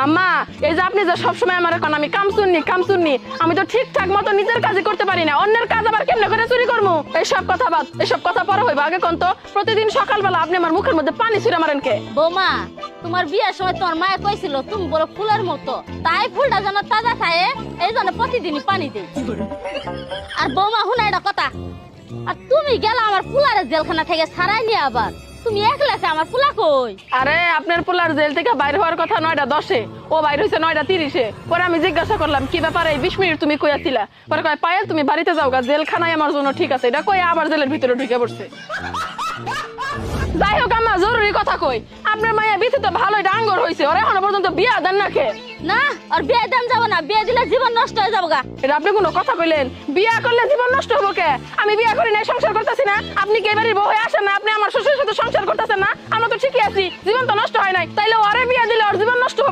আম্মা এই যে আপনি যে সবসময় আমার এখন আমি কামচুন্নি আমি তো ঠিকঠাক মতো নিজের কাজই করতে পারি না, অন্যের কাজ আবার কেমনে করে চুরি করবো? এইসব কথা বাদ, এসব কথা পরে হইবা, আগে কোন তো প্রতিদিন সকালবেলা আপনি আমার মুখের মধ্যে পানি ছুঁড়ে মারেন কে? বৌমা, তোমার বিয়ের সময় তোমার মায়ে কইছিল তুমি বড় ফুলের মতো, তাই ফুলটা যেন তাজা থাকে এই জন্য প্রতিদিনই পানি দেই। আর বৌমা শুনা এটা কথা, আর তুমি গেলা আমার ফুলারে জেলখানা থেকে ছাড়াই নিয়ে, আবার তুমি একলাছে আমার ফুলা কই? আরে আপনার পোলার জেল থেকে বাইরে হওয়ার কথা 9:10-এ, ও বাইরে হয়েছে 9:30-এ। পরে আমি জিজ্ঞাসা করলাম কি ব্যাপারে, 20 মিনিট তুমি কই আছিলা? পরে কয় পায়েল তুমি বাড়িতে যাও গা, জেলখানায় আমার জন্য ঠিক আছে। এটা কই আবার জেলের ভিতরে ঢুকে পড়ছে। যাই হোক আম্মা, জরুরি কথা কই, আপনার মায়ের বিথি তো ভালোই ডাঙ্গর হয়েছে, ওরা এখনো পর্যন্ত বিয়া দেন না কে? না, আর বিয়ে দাম যাবো না, বিয়ে দিলে জীবন নষ্ট হয়ে যাবো গা। এটা আপনি কোনো কথা কইলেন? বিয়া করলে জীবন নষ্ট হবো কে? আমি বিয়া করি নাই, সংসার করতেছি না। আপনি কি এবারে বউ হয়ে আসেন না? আপনি আমার শ্বশুরের সাথে সংসার করতেছেন না? আমরা তো ঠিকই আছি, জীবন তো নষ্ট হয় নাই, তাইলে ওরে বিয়া দিলে ওর জীবন নষ্ট হবো